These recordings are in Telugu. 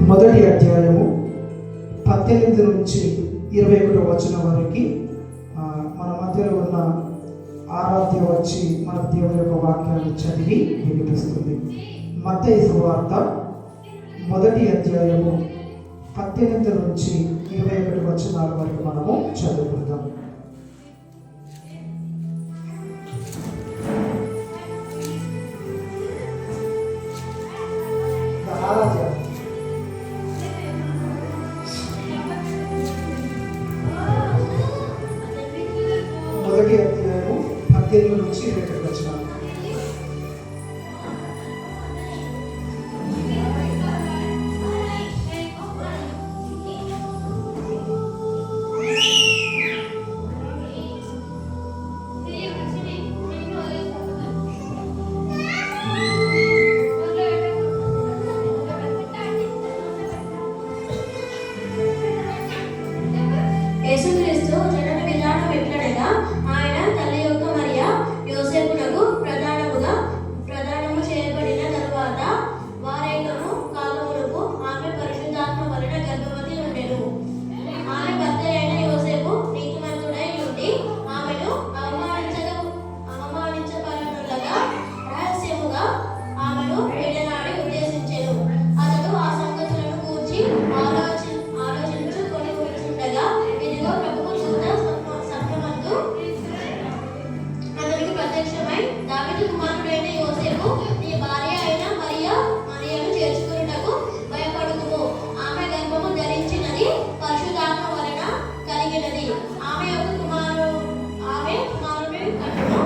మొదటి అధ్యాయము 18 నుంచి 21 వచనం వరకు మన మధ్యలో ఉన్న ఆరాధ్య వచ్చి మన దేవుని యొక్క వాక్యాన్ని చదివి వినిపిస్తుంది. మత్తయి సువార్త మొదటి అధ్యాయము 18 నుంచి 21 వచనాల వరకు మనము చదువుకుందాం. మొదటి అధ్యాయము 18 నుంచి 21 వచనాలు. యేసుక్రీస్తు జనన విధానం ఎట్లనగా ఆయన తల్లి యొక్క మరియా యోసేపునకు ప్రదానము చేయబడిన తరువాత వారైనను కాలములకు ఆమె పరిశుద్ధాత్మ వలన గర్భవతి ఉండెను. ఆమె భర్త అయిన యోసేపు నీతిమంతుడై ఉండి ఆమెను అవమానించబడినట్లుగా రహస్యముగా ఆమెను విడనాడి ఉద్దేశించెను. అతడు ఆ సంగతులను గూర్చి ఆలోచించుకొని కూర్చుండగా ఇదిగో ప్రభువు దూత స్వప్నమందు అతనికి ప్రత్యక్షమై, దావీదు కుమారుడైన యోసేపు, నీ భార్య అయిన మరియను చేర్చుకొనుటకు భయపడుకుము. ఆమె గర్భము ధరించినది పరిశుద్ధాత్మ వలన కలిగినది. ఆమె కుమారుని కట్టును.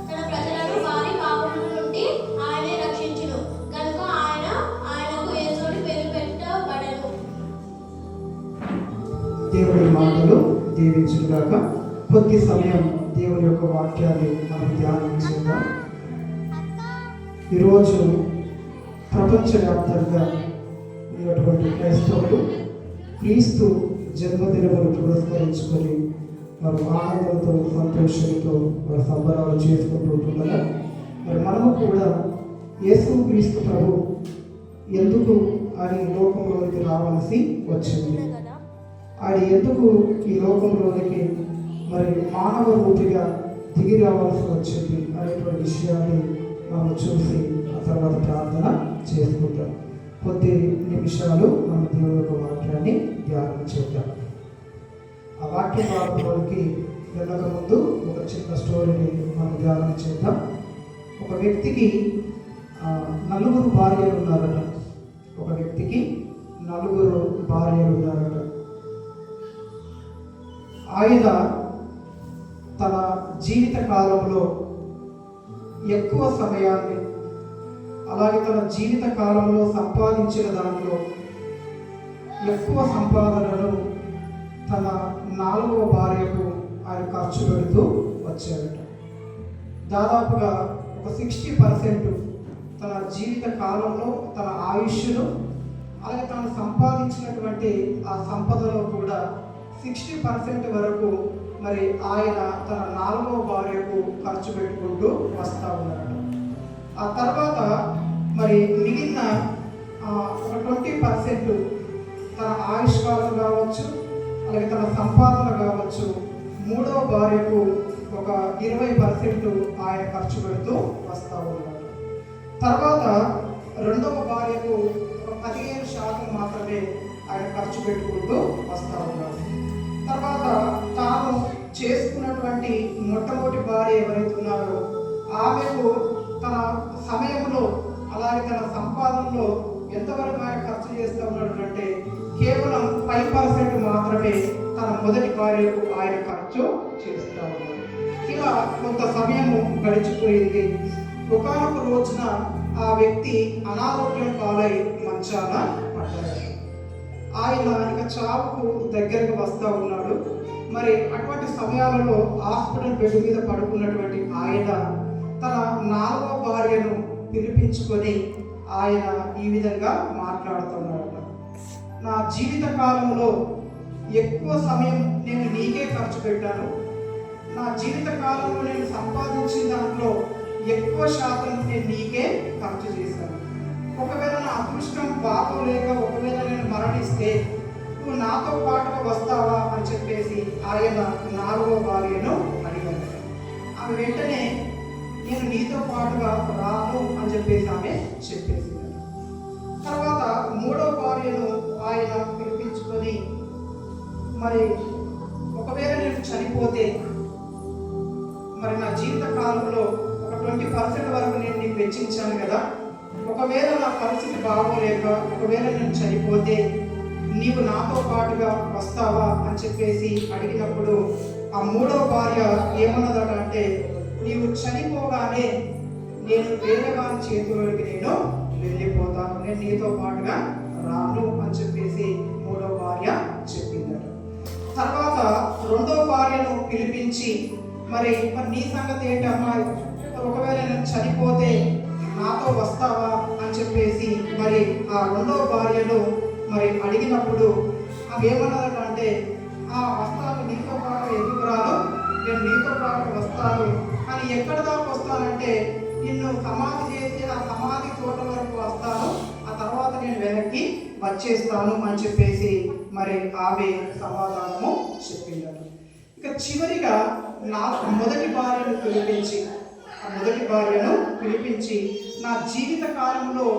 తన ప్రజలను వారి పాపముల నుండి ఆయనే రక్షించును. కనుక ఆయనకు యేసుని పేరు పెట్టబడెను. దేవుడి మాటలు దీవించుగాక. కొద్ది సమయం దేవుని యొక్క వాక్యాన్ని మనం ధ్యానం చేద్దాం. ఈరోజు ప్రపంచవ్యాప్తంగా ఉన్నటువంటి క్రైస్తవులు క్రీస్తు జన్మదినమును పురస్కరించుకొని వారు ఆనందంతో సంతోషంతో వారు సంబరాలు చేసుకుంటూ ఉంటుండగా మరి మనము కూడా యేసు క్రీస్తు ప్రభు ఎందుకు ఆయన లోకంలోనికి రావాల్సి వచ్చింది, ఆయన ఎందుకు ఈ లోకంలోనికి మరి మానవ రూపిగా దిగి రావాల్సి వచ్చింది అనేటువంటి విషయాన్ని మనం చూసి ఆ తర్వాత ప్రార్థన చేసుకుంటాం. కొద్ది నిమిషాలు మన దేవుని యొక్క వాక్యాన్ని ధ్యానం చేద్దాం. ఆ వాక్య భాగంలోనికి వెళ్ళక ముందు ఒక చిన్న స్టోరీని మనం ధ్యానం చేద్దాం. ఒక వ్యక్తికి 4 భార్యలు ఉన్నారట. ఒక వ్యక్తికి 4 భార్యలు ఉన్నారట. ఆయన తన జీవిత కాలంలో ఎక్కువ సమయాన్ని, అలాగే తన జీవిత కాలంలో సంపాదించిన దాంట్లో ఎక్కువ సంపాదనను తన 4వ భార్యకు ఆయన ఖర్చు పెడుతూ వచ్చారట. దాదాపుగా ఒక 60% తన జీవిత కాలంలో తన ఆయుష్ను, అలాగే తను సంపాదించినటువంటి ఆ సంపదలో కూడా 60% వరకు మరి ఆయన తన 4వ భార్యకు ఖర్చు పెట్టుకుంటూ వస్తూ ఉన్నారట. ఆ తర్వాత మరి మిగిలిన ఒక 20% తన ఆయుష్కాలం కావచ్చు, అలాగే తన సంపాదన కావచ్చు, 3వ భార్యకు ఒక 20% ఆయన ఖర్చు పెడుతూ వస్తూ ఉన్నారట. తర్వాత 2వ భార్యకు ఒక 15% మాత్రమే ఆయన ఖర్చు పెట్టుకుంటూ వస్తూ ఉన్నారు. తర్వాత తాను చేసుకున్నటువంటి మొట్టమొదటి భార్య ఎవరైతే ఉన్నారో ఆమెకు తన సమయంలో, అలాగే తన సంపాదనలో ఎంతవరకు ఆయన ఖర్చు చేస్తూ ఉన్నాడు అంటే కేవలం 5% మాత్రమే తన మొదటి భార్యకు ఆయన ఖర్చు చేస్తూ ఉన్నాడు. ఇలా కొంత సమయము గడిచిపోయింది. ఒకానొక రోజున ఆ వ్యక్తి అనారోగ్యం పాలై మంచాన పడ్డాడు. ఆయన ఇక చావుకు దగ్గరకు వస్తూ ఉన్నాడు. మరి అటువంటి సమయాలలో హాస్పిటల్ బెడ్ మీద పడుకున్నటువంటి ఆయన తన 4వ భార్యను పిలిపించుకొని ఆయన ఈ విధంగా మాట్లాడుతున్నాడట. నా జీవిత కాలంలో ఎక్కువ సమయం నేను నీకే ఖర్చు పెట్టాను. నా జీవిత కాలంలో నేను సంపాదించిన దాంట్లో ఎక్కువ శాతం నేను నీకే ఖర్చు చేశాను. ఒకవేళ నా అదృష్టం బాగోలేక ఒకవేళ ఇస్తే నువ్వు నాతో పాటుగా వస్తావా అని చెప్పేసి ఆయన 4వ భార్యను అడిగాడు. ఆమె వెంటనే నేను నీతో పాటుగా రాను అని చెప్పేసి ఆమె చెప్పేసింది. తర్వాత 3వ భార్యను ఆయన పిలిపించుకొని, మరి ఒకవేళ నేను చనిపోతే మరి నా జీవిత కాలంలో ఒక 20% వరకు నేను నీకు వెచ్చించాను కదా, ఒకవేళ నా పరిస్థితి బాగోలేక ఒకవేళ నేను చనిపోతే నీవు నాతో పాటుగా వస్తావా అని చెప్పేసి అడిగినప్పుడు ఆ 3వ భార్య ఏమన్నదట అంటే, నీవు చనిపోగానే నేను వేరే వారి చేతుల్లోకి నేను వెళ్ళిపోతాను, నేను నీతో పాటుగా రాను అని చెప్పేసి 3వ భార్య చెప్పిందట. తర్వాత 2వ భార్యను పిలిపించి, మరి నీ సంగతి ఏంటి అమ్మాయి, ఒకవేళ నేను చనిపోతే నాతో వస్తావా అని చెప్పేసి మరి ఆ 2వ భార్యను మరి అడిగినప్పుడు ఆమె ఏమన్నదట అంటే, వస్తాను, నీతో పాటు ఎందుకు రాను, నేను నీతో పాటు వస్తాను, కానీ ఎక్కడ దాకా వస్తానంటే నిన్ను సమాధి చేసి ఆ సమాధి చోట వరకు వస్తాను, ఆ తర్వాత నేను వెనక్కి వచ్చేస్తాను అని చెప్పేసి మరి ఆమె సమాధానము చెప్పిందట. ఇక చివరిగా మొదటి భార్యను పిలిపించి నా జీవిత కాలంలో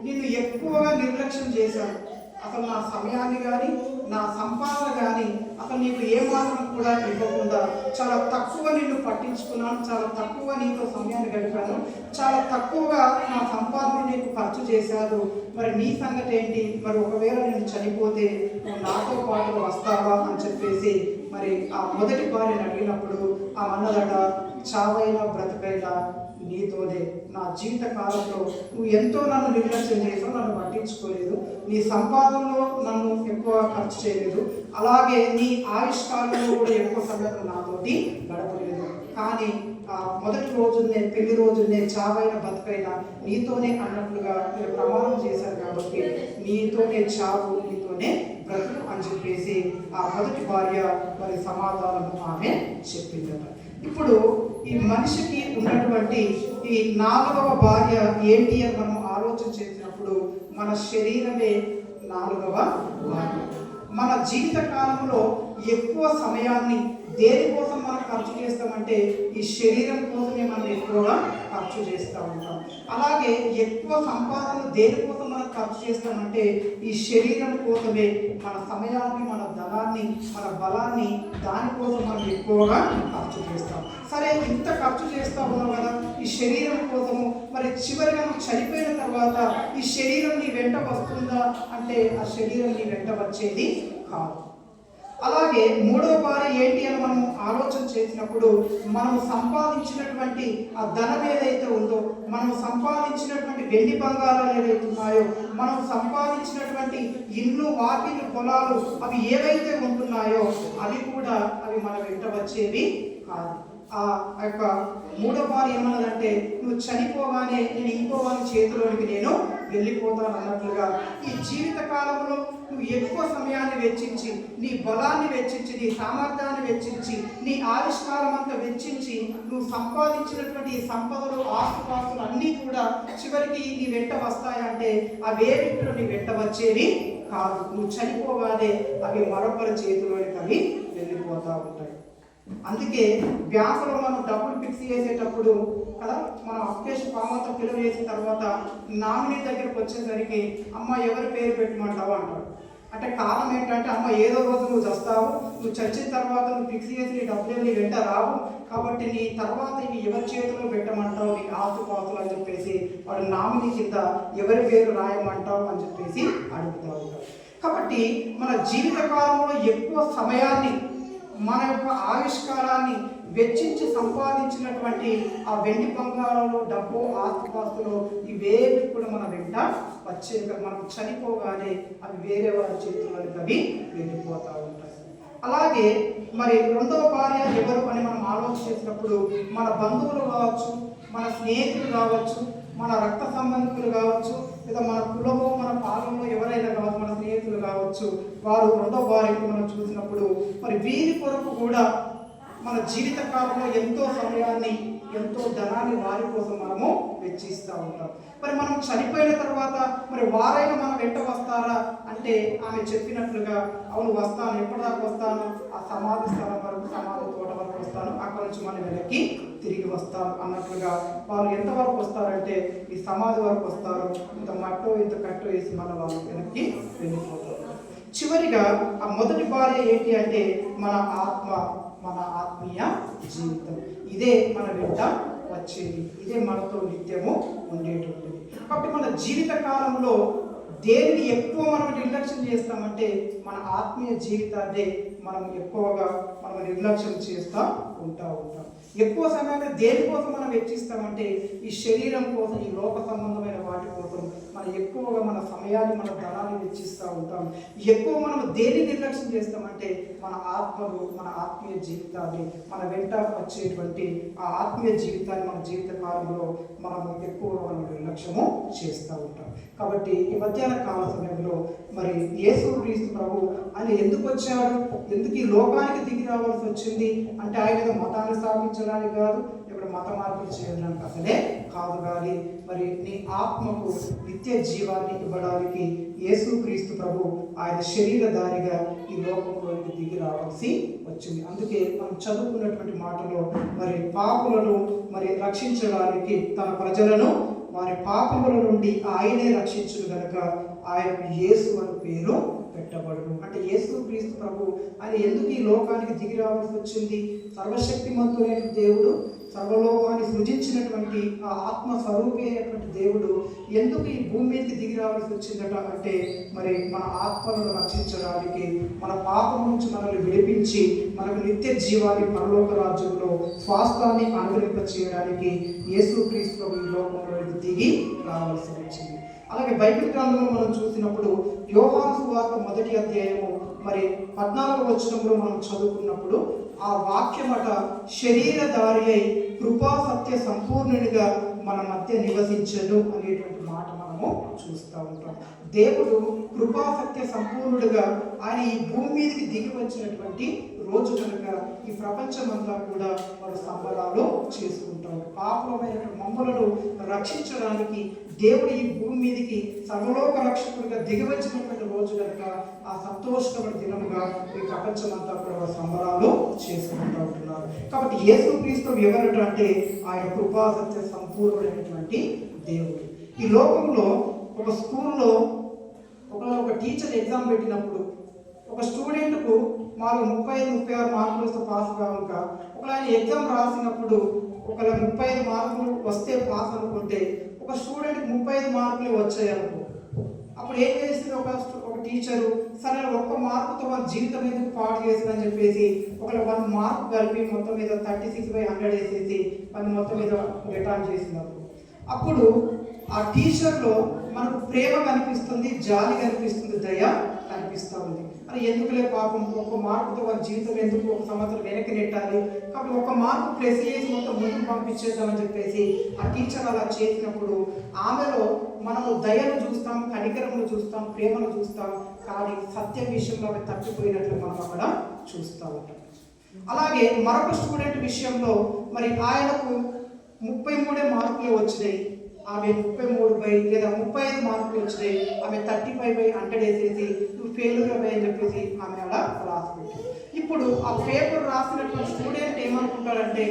నిన్ను ఎక్కువగా నిర్లక్ష్యం చేశాను, అసలు నా సమయాన్ని కానీ నా సంపాదన కానీ అసలు నీకు ఏమాత్రం కూడా ఇవ్వకుండా చాలా తక్కువ నిన్ను పట్టించుకున్నాను, చాలా తక్కువ నీతో సమయాన్ని గడిపాను, చాలా తక్కువగా నా సంపాదన నీకు ఖర్చు చేశాను, మరి నీ సంగతి ఏంటి, మరి ఒకవేళ నేను చనిపోతే నువ్వు నాతో పాటు వస్తావా అని చెప్పేసి మరి ఆ మొదటి భార్యను అడిగినప్పుడు ఆ అన్నదట, చావైనా బ్రతకైనా నీతోనే, నా జీవిత కాలంలో నువ్వు ఎంతో నన్ను నిర్లక్ష్యం చేసావు, నన్ను పట్టించుకోలేదు, నీ సంపాదనలో నన్ను ఎక్కువ ఖర్చు చేయలేదు, అలాగే నీ ఆవిష్కారంలో కూడా ఎక్కువ సమయం నాతోటి గడపలేదు, కానీ మొదటి రోజునే పెళ్లి రోజునే చావైన బతుకైనా నీతోనే అన్నట్లుగా మీరు ప్రమాణం చేశారు కాబట్టి నీతోనే చావు, నీతోనే బ్రతుకు అని చెప్పేసి ఆ మొదటి భార్య మరి సమాధానము ఆమె చెప్పిందట. ఇప్పుడు ఈ మనిషికి ఉన్నటువంటి ఈ 4వ భార్య ఏంటి అని మనం ఆలోచన చేసినప్పుడు మన శరీరమే 4వ భార్య. మన జీవిత కాలంలో ఎక్కువ సమయాన్ని దేనికోసం మనం ఖర్చు చేస్తామంటే ఈ శరీరం కోసమే మనం ఎక్కువగా ఖర్చు చేస్తూ ఉంటాం. అలాగే ఎక్కువ సంపాదన దేనికోసం మనం ఖర్చు చేస్తామంటే ఈ శరీరం కోసమే, మన సమయాన్ని, మన ధనాన్ని, మన బలాన్ని దానికోసం మనం ఎక్కువగా ఖర్చు చేస్తాం. సరే, ఇంత ఖర్చు చేస్తూ ఉన్నాం కదా ఈ శరీరం కోసము, మరి చివరిగా నువ్వు చనిపోయిన తర్వాత ఈ శరీరం నీ వెంట వస్తుందా అంటే ఆ శరీరం నీ వెంట వచ్చేది కాదు. అలాగే 3వ భార్య ఏంటి అని మనం ఆలోచన చేసినప్పుడు మనం సంపాదించినటువంటి ఆ ధనం ఏదైతే ఉందో, మనం సంపాదించినటువంటి వెండి బంగారాలు ఏవైతే ఉన్నాయో, మనం సంపాదించినటువంటి ఇల్లు, వాకిలు, పొలాలు అవి ఏవైతే ఉంటున్నాయో అవి కూడా అవి మన వెంట వచ్చేవి కాదు. ఆ యొక్క 3వ భార్య ఏమన్నదంటే, నువ్వు చనిపోగానే నేను ఇంకో వారి చేతిలోనికి నేను వెళ్ళిపోతాను అన్నట్లుగా ఈ జీవిత కాలంలో నువ్వు ఎక్కువ సమయాన్ని వెచ్చించి, నీ బలాన్ని వెచ్చించి, నీ సామర్థ్యాన్ని వెచ్చించి, నీ ఆవిష్కారం అంతా వెచ్చించి నువ్వు సంపాదించినటువంటి సంపదలు, ఆస్తుపాస్తులు అన్నీ కూడా చివరికి నీ వెంట వస్తాయంటే అవేవి కూడా నీ వెంట వచ్చేవి కాదు. నువ్వు చనిపోగానే అవి మరొకరి చేతిలోనికి అవి వెళ్ళిపోతూ ఉంటాయి. అందుకే బ్యాంకులో మనం డబ్బులు ఫిక్స్ చేసేటప్పుడు కదా, మనం అప్లికేషన్ ఫామ్ అంతా ఫిల్ చేసిన తర్వాత నామినీ దగ్గరకు వచ్చేసరికి అమ్మ ఎవరి పేరు పెట్టమంటావు అంటారు. అంటే కారణం ఏంటంటే, అమ్మ ఏదో రోజు నువ్వు చస్తావు, నువ్వు చచ్చిన తర్వాత నువ్వు ఫిక్స్ చేసి నీ డబ్బులు నీ వెంట రావు, కాబట్టి నీ తర్వాత ఇవి ఎవరి చేతిలో పెట్టమంటావు, నీకు ఆస్తుపాస్తులు అని చెప్పేసి వాడు నామినీ కింద ఎవరి పేరు రాయమంటావు అని చెప్పేసి అడుగుతూ ఉంటారు. కాబట్టి మన జీవిత కాలంలో ఎక్కువ సమయాన్ని, మన యొక్క ఆవిష్కారాన్ని వెచ్చించి సంపాదించినటువంటి ఆ వెండి బంగారాలు, డబ్బు, ఆస్తుపాస్తులు ఇవేవి కూడా మన వెంట వచ్చే, మనం చనిపోగానే అవి వేరే వారి చేతుల్లోకి అవి వెళ్ళిపోతూ ఉంటాయి. అలాగే మరి 2వ భార్య ఎవరు అని మనం ఆలోచన చేసినప్పుడు మన బంధువులు కావచ్చు, మన స్నేహితులు కావచ్చు, మన రక్త సంబంధికులు కావచ్చు, లేదా మన కులము, మన పాలనలో ఎవరైనా కావచ్చు, మన స్నేహితులు కావచ్చు, వారు 2వ భార్యకు మనం చూసినప్పుడు మరి వీరి కొరకు కూడా మన జీవిత కాలంలో ఎంతో సమయాన్ని, ఎంతో ధనాన్ని వారి కోసం మనము వెచ్చిస్తూ ఉంటాం. మరి మనం చనిపోయిన తర్వాత మరి వారైనా మన వెంట వస్తారా అంటే ఆమె చెప్పినట్లుగా అవును వస్తాను, ఎప్పటిదాకా వస్తాను, ఆ సమాధి స్థలం వరకు, సమాధి తోట వరకు వస్తాను, అక్కడ నుంచి మనం వెనక్కి తిరిగి వస్తాను అన్నట్లుగా వాళ్ళు ఎంతవరకు వస్తారంటే ఈ సమాధి వరకు వస్తారు, ఇంత మట్టో ఇంత కట్టో వేసి మన వాళ్ళు వెనక్కి వెళ్ళిపోతారు. చివరిగా ఆ మొదటి భార్య ఏంటి అంటే మన ఆత్మ, మన ఆత్మీయ జీవితం. ఇదే మన వెంట వచ్చేది, ఇదే మనతో నిత్యము ఉండేటువంటిది. కాబట్టి మన జీవిత కాలంలో దేనిని ఎక్కువ మనం నిర్లక్ష్యం చేస్తామంటే మన ఆత్మీయ జీవితాన్ని మనం ఎక్కువగా మనం నిర్లక్ష్యం చేస్తూ ఉంటాం. ఎక్కువ సమయాన్ని దేనికోసం మనం వెచ్చిస్తామంటే ఈ శరీరం కోసం, ఈ లోక సంబంధమైన వాటి కోసం మనం ఎక్కువగా మన సమయాన్ని, మన ధనాన్ని వెచ్చిస్తూ ఉంటాం. ఎక్కువ మనం దేన్ని నిర్లక్ష్యం చేస్తామంటే మన ఆత్మను, మన ఆత్మీయ జీవితాన్ని, మన వెంట వచ్చేటువంటి ఆ ఆత్మీయ జీవితాన్ని మన జీవిత కాలంలో మనం ఎక్కువగా మనం నిర్లక్ష్యము చేస్తూ ఉంటాం. కాబట్టి ఈ మధ్యాహ్న కాల సమయంలో మరి యేసుక్రీస్తు ప్రభు ఆయన ఎందుకు వచ్చాడు, ఎందుకు ఈ లోకానికి దిగి రావాల్సి వచ్చింది అంటే ఆయన ఏదో మతాన్ని స్థాపించడానికి కాదు, ఇక్కడ మత మార్పులు చేయడానికి అసలే కాదు, కానీ మరి నీ ఆత్మకు నిత్య జీవాన్ని ఇవ్వడానికి యేసుక్రీస్తు ప్రభు ఆయన శరీరధారిగా ఈ లోకంలోకి దిగి రావాల్సి వచ్చింది. అందుకే మనం చదువుకున్నటువంటి మాటలో మరి పాపులను మరి రక్షించడానికి తన ప్రజలను వారి పాపముల నుండి ఆయనే రక్షించును గనుక ఆయనకు యేసు అని పేరు పెట్టబడును. అంటే యేసుక్రీస్తు ప్రభు ఆయన ఎందుకు ఈ లోకానికి దిగి రావాల్సి వచ్చింది? సర్వశక్తిమంతుడైన దేవుడు, సర్వలోకాన్ని సృజించినటువంటి ఆ ఆత్మ స్వరూపి అయినటువంటి దేవుడు ఎందుకు ఈ భూమి మీదకి దిగి రావాల్సి వచ్చిందట అంటే మరి మన ఆత్మలను రక్షించడానికి, మన పాపం నుంచి మనల్ని విడిపించి మనకు నిత్య జీవాన్ని పరలోక రాజ్యంలో స్వాస్థాన్ని అనుగ్రహింప చేయడానికి యేసుక్రీస్తు ప్రభు ఈ లోకంలో దిగి రావాల్సి వచ్చింది. అలాగే బైబిల్ గ్రంథంలో మనం చూసినప్పుడు యోహాను సువార్త 1వ అధ్యాయము మరి 14వ వచనంలో మనం చదువుకున్నప్పుడు ఆ వాక్యమట శరీరధారి అయి కృపా సత్య సంపూర్ణునిగా మన మధ్య నివసించను అనేటువంటి మాట మనము చూస్తూ ఉంటాం. దేవుడు కృపా సత్య సంపూర్ణుడిగా ఆయన ఈ భూమి మీదకి దిగి వచ్చినటువంటి రోజు కనుక ఈ ప్రపంచమంతా కూడా వారు సంబరాలు చేసుకుంటారు. పాపమైన మమ్మలను రక్షించడానికి దేవుడు ఈ భూమి మీదకి సర్వలోక రక్షకుడిగా దిగి వచ్చినటువంటి రోజు కనుక ఆ సంతోషకరమైన దినముగా ఈ ప్రపంచమంతా కూడా సంబరాలు చేసుకుంటూ ఉంటున్నారు. కాబట్టి యేసుక్రీస్తు ఎవరట అంటే ఆయన కృపా సత్య సంపూర్ణమైనటువంటి దేవుడు. ఈ లోకంలో ఒక స్కూల్లో ఒక టీచర్ ఎగ్జామ్ పెట్టినప్పుడు ఒక స్టూడెంట్కు మాకు 35-36 మార్కులతో పాస్ కావక ఒకవేళ ఆయన ఎగ్జామ్ రాసినప్పుడు ఒకవేళ 35 మార్కులు వస్తే పాస్ అనుకుంటే ఒక స్టూడెంట్కి 35 మార్కులు వచ్చాయనుకో, అప్పుడు ఏం చేస్తుంది ఒక టీచరు, సరే ఒక్క మార్కుతో వాళ్ళ జీవితం ఎందుకు పాడు చేసిందని చెప్పేసి ఒకవేళ 1 మార్క్ కలిపి మొత్తం మీద 36/100 వేసేసి వాళ్ళు మొత్తం మీద రిటర్న్ చేసినప్పుడు అప్పుడు ఆ టీచర్లో మనకు ప్రేమ కనిపిస్తుంది, జాలి కనిపిస్తుంది, దయ కనిపిస్తూ ఉంది. అని ఎందుకులే పాపం ఒక్క మార్కుతో వారి జీవితం ఎందుకు ఒక సంవత్సరం వెనక్కి నెట్టాలి, కాబట్టి ఒక మార్కు ప్లస్ చేసి మొత్తం ముందుకు పంపించేద్దామని చెప్పేసి ఆ టీచర్ అలా చేసినప్పుడు ఆమెలో మనము దయను చూస్తాం, కనికరమును చూస్తాం, ప్రేమను చూస్తాం, కానీ సత్యం విషయంలో అవి తప్పిపోయినట్లు మనం అక్కడ చూస్తూ ఉంటాం. అలాగే మరొక స్టూడెంట్ విషయంలో మరి ఆయనకు 33 మార్కులు వచ్చినాయి, ఆమె 33 లేదా 35 మార్కులు వచ్చినాయి, ఆమె 35/100 వేసేసి నువ్వు ఫెయిల్గా అని చెప్పేసి ఆమె అలా రాసిపెట్టింది. ఇప్పుడు ఆ పేపర్ రాసినటువంటి స్టూడెంట్ ఏమనుకుంటాడంటే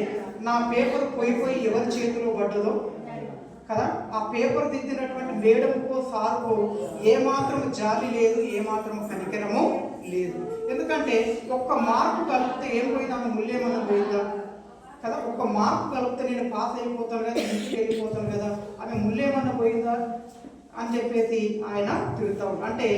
నా పేపర్ పోయి ఎవరి చేతిలో పడ్డదో కదా, ఆ పేపర్ దిద్దినటువంటి మేడంకో సార్కో ఏమాత్రం జాలి లేదు, ఏమాత్రం కనికరము లేదు. ఎందుకంటే ఒక్క మార్కు కలిపితే ఏం పోయిందా, ఆమె మూల్యమన్నా పోయిందా కదా, ఒక్క మార్కు కలిపితే నేను పాస్ అయిపోతాను కదా, ఇంటికి వెళ్ళిపోతాను కదా, ఆమె ముళ్ళేమన్నా పోయిందా అని చెప్పేసి ఆయన తిరుగుతాడు. అంటే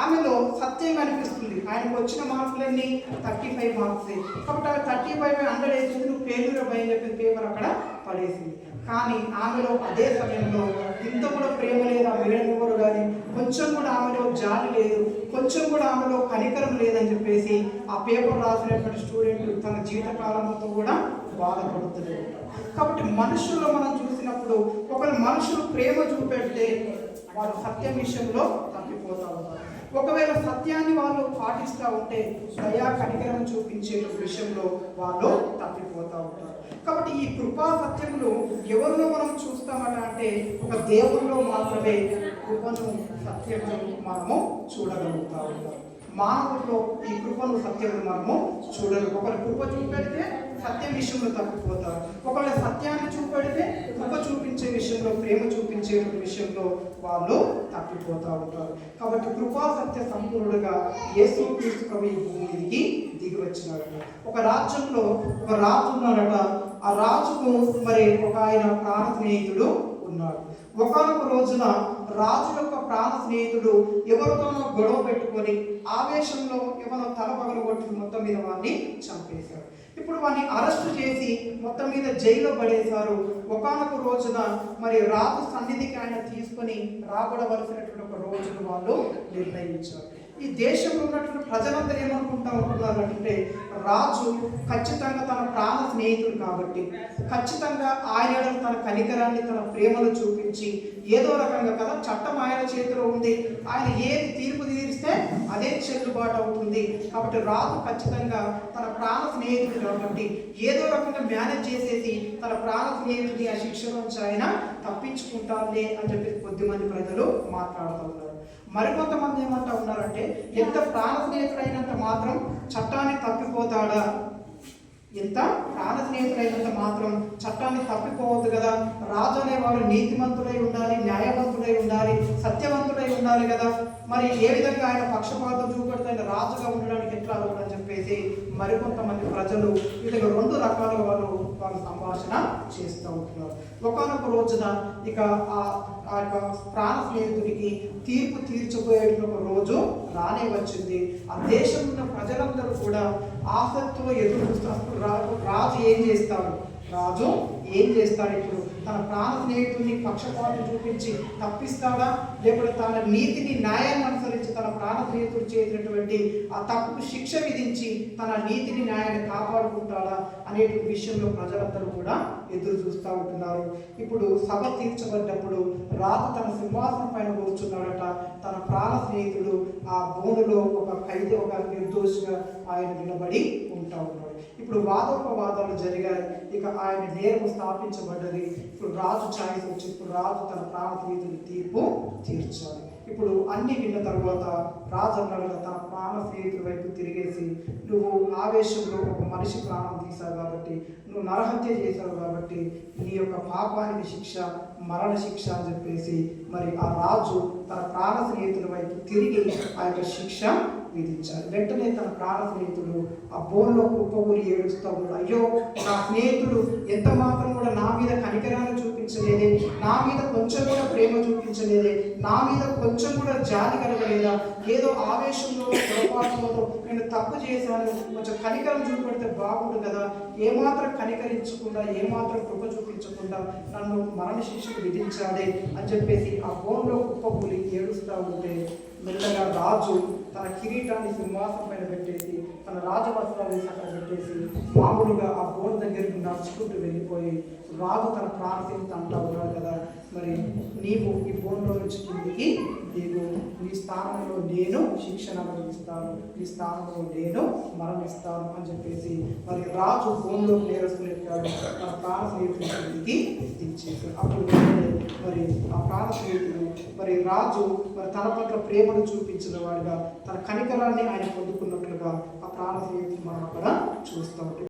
ఆమెలో సత్యం కనిపిస్తుంది. ఆయనకు వచ్చిన మార్కులన్నీ 35 మార్క్స్, కాబట్టి ఆమె 35/100 వేసింది, నువ్వు ఫెయిల్యూర్ అని చెప్పేసి పేపర్ అక్కడ పడేసింది. కానీ ఆమెలో అదే సమయంలో ఇంత కూడా ప్రేమ లేదు, ఆ మేడం ఎవరు కానీ కొంచెం కూడా ఆమెలో జాలి లేదు, కొంచెం కూడా ఆమెలో కనికరం లేదని చెప్పేసి ఆ పేపర్ రాసినటువంటి స్టూడెంట్ తన జీవితకాలంతో కూడా బాధపడుతూనే ఉంటారు. కాబట్టి మనుషుల్లో మనం చూసినప్పుడు ఒకవేళ మనుషులు ప్రేమ చూపెడితే వారు సత్యం విషయంలో తప్పిపోతూ ఉంటారు. ఒకవేళ సత్యాన్ని వాళ్ళు పాటిస్తూ ఉంటే దయా కనికరం చూపించే విషయంలో వాళ్ళు తప్పిపోతూ ఉంటారు. కాబట్టి ఈ కృపా సత్యములు ఎవరిలో మనం చూస్తామట అంటే ఒక దేవుల్లో మాత్రమే కృపను సత్యమును మనము చూడగలుగుతా ఉంటాం. మానవుల్లో ఈ కృపను సత్యమును మనము చూడలేము. ఒకరి కృప చూపెడితే సత్యం విషయంలో తప్పిపోతారు. ఒకవేళ సత్యాన్ని చూపెడితే కృప చూపించే విషయంలో, ప్రేమ చూపించే విషయంలో వాళ్ళు తప్పిపోతూ ఉంటారు. కాబట్టి కృపా సత్య సంపూర్ణుడుగా యేసుక్రీస్తు ప్రభు ఈ భూమికి దిగి వచ్చినారట. ఒక రాజ్యంలో ఒక రాజు ఉన్నారట. ఆ రాజుకు మరి ఒక ఆయన ప్రాణ స్నేహితుడు ఉన్నాడు. ఒకనొక రోజున రాజు యొక్క ప్రాణ స్నేహితుడు ఎవరితోనో గొడవ పెట్టుకొని ఆవేశంలో ఎవరో తల పగలగొట్టి మొత్తం మీద వాడిని చంపేశారు. ఇప్పుడు వాడిని అరెస్టు చేసి మొత్తం మీద జైల్లో పడేశారు. ఒకనొక రోజున మరి రాజు సన్నిధికి ఆయన తీసుకొని రాబడవలసినటువంటి ఒక రోజును వాళ్ళు నిర్ణయించారు. ఈ దేశంలో ఉన్నటువంటి ప్రజలందరూ ఏమనుకుంటా ఉంటున్నారు అంటే రాజు ఖచ్చితంగా తన ప్రాణ స్నేహితుడు కాబట్టి ఖచ్చితంగా ఆయన తన కనికరాన్ని, తన ప్రేమను చూపించి ఏదో రకంగా కదా చట్టం ఆయన చేతిలో ఉంది, ఆయన ఏది తీర్పు తీరిస్తే అదే చెల్లుబాటు అవుతుంది. కాబట్టి రాజు ఖచ్చితంగా తన ప్రాణ స్నేహితుడు కాబట్టి ఏదో రకంగా మేనేజ్ చేసేసి తన ప్రాణ స్నేహితుడిని ఆ శిక్ష నుంచి ఆయన తప్పించుకుంటారులే అని చెప్పి కొద్దిమంది ప్రజలు మాట్లాడుతూ ఉన్నారు. మరికొంతమంది ఏమంటా ఉన్నారంటే ఎంత ప్రాణ స్నేహితుడైనంత మాత్రం చట్టాన్ని తప్పిపోతాడా, ఎంత ప్రాణ స్నేహితుడైనంత మాత్రం చట్టాన్ని తప్పిపోవద్దు కదా, రాజు అనేవాడు నీతిమంతుడై ఉండాలి, న్యాయవంతుడై ఉండాలి, సత్యవంతుడై ఉండాలి కదా, మరి ఏ విధంగా ఆయన పక్షపాతం చూపెడితే ఆయన రాజుగా ఉండడానికి ఎట్లా అని చెప్పేసి మరికొంతమంది ప్రజలు వీళ్ళకి రెండు రకాలుగా వాళ్ళు సంభాషణ చేస్తూ ఉంటున్నారు. ఒకనొక రోజున ఇక ఆ యొక్క ప్రాణ స్నేహితుడికి తీర్పు తీర్చిపోయే ఒక రోజు రానే వచ్చింది. ఆ దేశంలో ఉన్న ప్రజలందరూ కూడా ఆసక్తితో ఎదురు చూస్తారు. రాజు ఏం చేస్తాడు, రాజు ఏం చేస్తాడు, ఇప్పుడు తన ప్రాణ స్నేహితుడిని పక్షపాతం చూపించి తప్పిస్తాడా, లేకపోతే తన నీతిని, న్యాయాన్ని అనుసరించి తన ప్రాణ స్నేహితుడు చేసినటువంటి ఆ తప్పుకు శిక్ష విధించి తన నీతిని, న్యాయాన్ని కాపాడుకుంటాడా అనే విషయంలో ప్రజలందరూ కూడా ఎదురు చూస్తూ ఉంటున్నారు. ఇప్పుడు సభ తీర్చబడ్డప్పుడు రాజు తన సింహాసనం పైన కూర్చున్నాడట. తన ప్రాణ స్నేహితుడు ఆ బోనులో ఒక ఖైదీ, ఒక నిర్దోషిగా ఆయన నిలబడి ఉంటా ఉన్నాడు. ఇప్పుడు వాదోపవాదాలు జరిగాయి. ఇక ఆయన నేరము స్థాపించబడ్డది. ఇప్పుడు రాజు ఛాయిస్ వచ్చి ఇప్పుడు రాజు తన ప్రాణ స్నేహితుడి తీర్పు తీర్చాలి. ఇప్పుడు అన్ని విన్న తర్వాత రాజు అన్నాడు తన ప్రాణ స్నేహితుడి వైపు తిరిగేసి, నువ్వు ఆవేశంలో ఒక మనిషి ప్రాణం తీశావు కాబట్టి, నువ్వు నరహత్య చేశావు కాబట్టి నీ యొక్క పాపానికి శిక్ష మరణ శిక్ష అని చెప్పేసి మరి ఆ రాజు తన ప్రాణ స్నేహితుడి వైపు తిరిగి ఆ యొక్క శిక్ష విధించారు. వెంటనే తన ప్రాణ స్నేహితుడు ఆ బోన్లో కుప్పగూరి ఏడుస్తూ ఉన్నాడు. అయ్యో, నా స్నేహితుడు ఎంత మాత్రం కూడా నా మీద కనికరాన్ని చూపించలేదే, నా మీద కొంచెం కూడా ప్రేమ చూపించలేదే, నా మీద కొంచెం కూడా జాలి కలగలేదా, ఏదో ఆవేశంలో పొరపాటులో నేను తప్పు చేశాను, కొంచెం కనికరం చూపెడితే బాగుండు కదా, ఏమాత్రం కనికరించకుండా ఏమాత్రం కృప చూపించకుండా నన్ను మరణ శిక్షకు విధించాలి అని చెప్పేసి ఆ బోన్లో కుప్పగూలి ఏడుస్తూ ఉంటే మెల్లగా రాజు తన కిరీటాన్ని సింహాసనం పైన పెట్టేసి తన రాజవస్త్రాన్ని అక్కడ పెట్టేసి మామూలుగా ఆ బోన్ దగ్గరికి నడుచుకుంటూ వెళ్ళిపోయి రాజు తన ప్రాణశీలత అంటా ఉన్నాడు కదా, మరి నీవు ఈ బోన్లో నుంచి కిందికి నీవు నీ స్థానంలో నేను శిక్షణ అనుభవిస్తాను, నీ స్థానంలో నేను మరణిస్తాను అని చెప్పేసి మరి రాజు బోన్లో నేరస్తులెక్కాడు. తన ప్రాణ స్నేహితుడికి దించేశాడు. అప్పుడు మరి ఆ ప్రాణ స్నేహితుడు మరి రాజు మరి తన పట్ల ప్రేమను చూపించిన వాడిగా తన కనికరాన్ని ఆయన పొందుకున్నట్లుగా ఆ ప్రాణ స్నేహితుడు మనం అక్కడ చూస్తూ ఉంటాం.